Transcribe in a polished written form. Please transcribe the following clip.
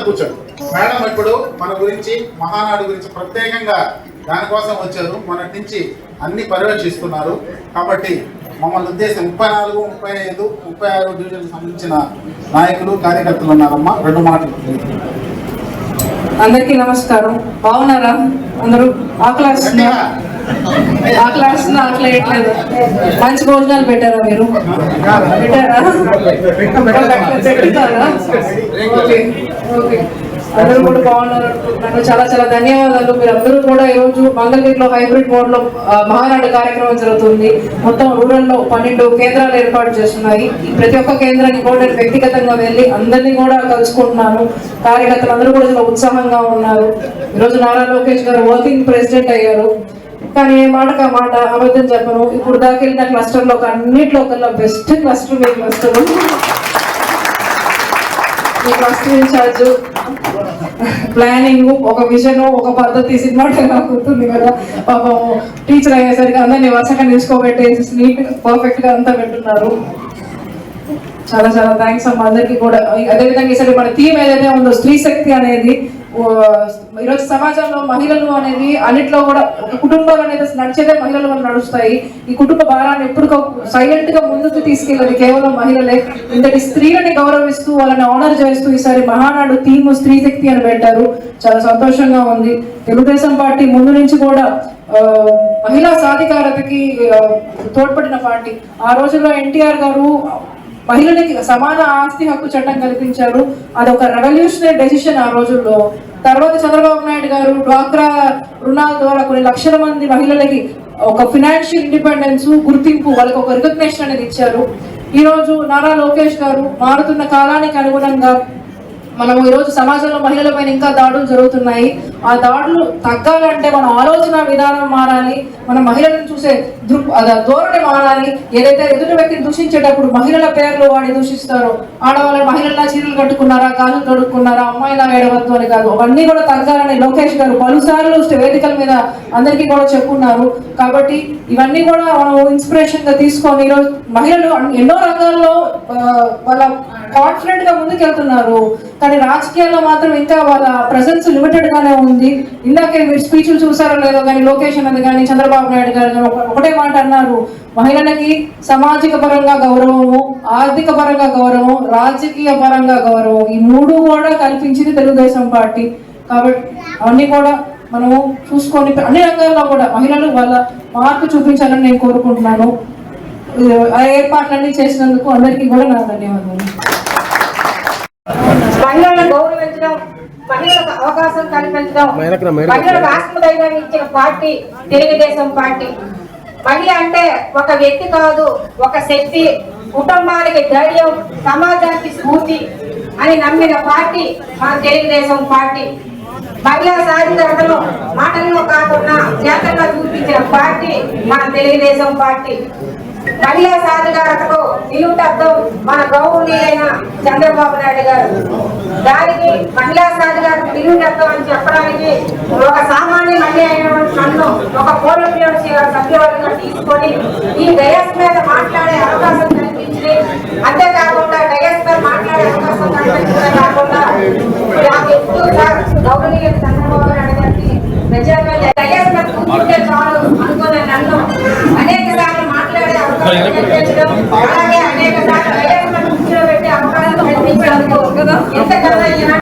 కూర్చోండి మేడం. ఇప్పుడు మన గురించి మహానాడు గురించి ప్రత్యేకంగా దానికోసం వచ్చారు. మన నుంచి అన్ని పర్యవేక్షిస్తున్నారు. కాబట్టి మమ్మల్ని ఉద్దేశం 34, 35, 36 డివిజన్కి సంబంధించిన నాయకులు కార్యకర్తలు ఉన్నారమ్మా. 2 మాటలు. అందరికీ నమస్కారం. బాగున్నారా అందరూ? ఆకలి వేయట్లేదు. మంచి భోజనాలు పెట్టారా మీరు? పెట్టారా? ఓకే ఓకే, అందరూ కూడా బాగున్నారు. నాకు చాలా చాలా ధన్యవాదాలు. మీరు అందరూ కూడా ఈరోజు మంగళగిరిలో హైబ్రిడ్ మోడ్ లో మహానాడు కార్యక్రమం జరుగుతుంది. మొత్తం రూరల్ లో 12 కేంద్రాలు ఏర్పాటు చేస్తున్నాయి. ప్రతి ఒక్క కేంద్రానికి కూడా నేను వ్యక్తిగతంగా వెళ్ళి అందరినీ కూడా కలుసుకుంటున్నాను. కార్యకర్తలు అందరూ కూడా చాలా ఉత్సాహంగా ఉన్నారు. ఈరోజు నారా లోకేష్ గారు వర్కింగ్ ప్రెసిడెంట్ అయ్యారు. కానీ ఏ మాటకు ఆ మాట అబద్ధం చెప్పను. ఇప్పుడు దాకా వెళ్ళిన క్లస్టర్ లో అన్నింటిలో కల్లా బెస్ట్ క్లస్టర్ మీ క్లస్టర్. ఈ క్లస్టర్ ఇన్ఛార్జ్, ప్లానింగ్, ఒక విజన్, ఒక పద్ధతి, సినిమా నాకు గుర్తుంది కదా. పాపం టీచర్ అయ్యేసరికి అందరినీ వరుసగా నిలుచుకోబెట్టేసి నీట్ పర్ఫెక్ట్ గా అంతా పెట్టున్నారు. చాలా చాలా థ్యాంక్స్ అమ్మ అందరికీ కూడా. అదేవిధంగా ఈసారి మన థీమ్ ఏదైతే ఉందో స్త్రీ శక్తి అనేది, ఈరోజు సమాజంలో మహిళలు అనేది అన్నిట్లో కూడా ఒక కుటుంబాలు అనేది నడిచేదే మహిళల వల్ల నడుస్తాయి. ఈ కుటుంబ భారాన్ని ఎప్పుడు సైలెంట్ గా ముందుకు తీసుకెళ్ళదు కేవలం మహిళలే. ఇంతటి స్త్రీలని గౌరవిస్తూ వాళ్ళని ఆనర్ చేస్తూ ఈసారి మహానాడు థీమ్ స్త్రీ శక్తి అని పెట్టారు. చాలా సంతోషంగా ఉంది. తెలుగుదేశం పార్టీ ముందు నుంచి కూడా మహిళా సాధికారతకి తోడ్పడిన పార్టీ. ఆ రోజుల్లో ఎన్టీఆర్ గారు మహిళలకి సమాన ఆస్తి హక్కు చట్టం కల్పించారు. అదొక రెవల్యూషనరీ డెసిషన్ ఆ రోజుల్లో. తర్వాత చంద్రబాబు నాయుడు గారు డ్వాక్రా రుణాల ద్వారా కొన్ని లక్షల మంది మహిళలకి ఒక ఫినాన్షియల్ ఇండిపెండెన్స్, గుర్తింపు, వాళ్ళకి ఒక రికగ్నేషన్ అనేది ఇచ్చారు. ఈరోజు నారా లోకేష్ గారు మారుతున్న కాలానికి అనుగుణంగా మనం ఈరోజు సమాజంలో మహిళల పైన ఇంకా దాడులు జరుగుతున్నాయి. ఆ దాడులు తగ్గాలంటే మన ఆలోచన విధానం మారాలి. మన మహిళలను చూసే ధోరణి మారాలి. ఏదైతే ఎదుటి వ్యక్తిని దూషించేటప్పుడు మహిళల పేర్లు వాడి దూషిస్తారో, ఆడవాళ్ళ మహిళల చీరలు కట్టుకున్నారా, గాజులు తొడుక్కున్నారా, అమ్మాయిలా ఏడవద్దు అని కాదు, అవన్నీ కూడా తగ్గాలని లోకేష్ గారు పలుసార్లు వేదికల మీద అందరికీ కూడా చెప్పున్నారు. కాబట్టి ఇవన్నీ కూడా మనం ఇన్స్పిరేషన్ గా తీసుకొని ఈరోజు మహిళలు ఎన్నో రంగాల్లో వాళ్ళ కాన్ఫిడెంట్ గా ముందుకెళ్తున్నారు. కానీ రాజకీయాల్లో మాత్రం ఇంకా వాళ్ళ ప్రెసెన్స్ లిమిటెడ్ గానే ఉంది. ఇందాకే మీరు స్పీచ్లు చూసారో లేదో కానీ లోకేష్ అన్నది కానీ చంద్రబాబు నాయుడు గారు ఒకటే మాట అన్నారు, మహిళలకి సామాజిక పరంగా గౌరవము, ఆర్థిక పరంగా గౌరవం, రాజకీయ పరంగా గౌరవం, ఈ 3 కూడా కల్పించింది తెలుగుదేశం పార్టీ. కాబట్టి అవన్నీ కూడా మనము చూసుకొని అన్ని రంగాల్లో కూడా మహిళలు వాళ్ళ మార్పు చూపించాలని నేను కోరుకుంటున్నాను. ఆ ఏర్పాట్లన్నీ చేసినందుకు అందరికీ కూడా నా ధన్యవాదాలు. మహిళలను గౌరవించడం, మహిళలకు అవకాశం కల్పించడం, మహిళలకు ఆత్మధైర్యాన్ని ఇచ్చిన పార్టీ తెలుగుదేశం పార్టీ. మహిళ అంటే ఒక వ్యక్తి కాదు, ఒక శక్తి, కుటుంబానికి ధైర్యం, సమాజానికి స్ఫూర్తి అని నమ్మిన పార్టీ మన తెలుగుదేశం పార్టీ. మహిళా సాధికారతను మాటల్లో కాకుండా చేతల్లో చూపించిన పార్టీ మన తెలుగుదేశం పార్టీ. మహిళా సాధికారతకు నిలువుటద్దం మన గౌరవనీయులైన చంద్రబాబు నాయుడు గారు. దానికి మహిళా సాధికారత నిలువుటద్దం అని చెప్పడానికి ఒక సామాన్య మహిళ అయినటువంటి నన్ను ఒక పోలియో సభ్యులుగా తీసుకొని ఈ డయాస్ మీద మాట్లాడే అవకాశం కల్పించింది. అంతేకాకుండా డయాస్ మీద మాట్లాడే అవకాశం కల్పించడమే కాకుండా నాకు ఎప్పుడు గౌరవనీయ చంద్రబాబు నాయుడు గారికి ప్రజాపతి డయాస్ మీద కూర్చుంటే చాలు అనుకునే నన్ను అనేక సార్లు మాట్లాడే అవకాశం కల్పించడం, అలాగే అనేక సార్లు డయాస్ మీద కూర్చోబెట్టే అవకాశం కల్పించడంతో ఎంతకన్నా